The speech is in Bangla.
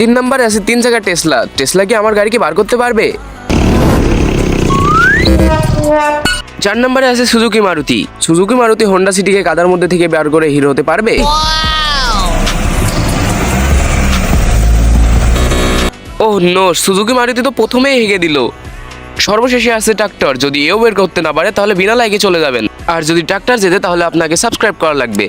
3 নম্বরে আছে 3 চাকা টেসলা। টেসলা কি আমার গাড়িকে বার করতে পারবে? 4 নম্বরে আছে Suzuki Maruti. Suzuki Maruti Honda সিটিকে কাদার মধ্যে থেকে বার করে হিরো হতে পারবে? ওহ নো, সুজুকি মারুতি তো প্রথমেই হেগে দিল। সর্বশেষে আছে ট্রাক্টর। যদি এও বের করতে না পারে তাহলে বিনা লাইকে চলে যাবেন। আর যদি ট্রাক্টর যেতে তাহলে আপনাকে সাবস্ক্রাইব করা লাগবে।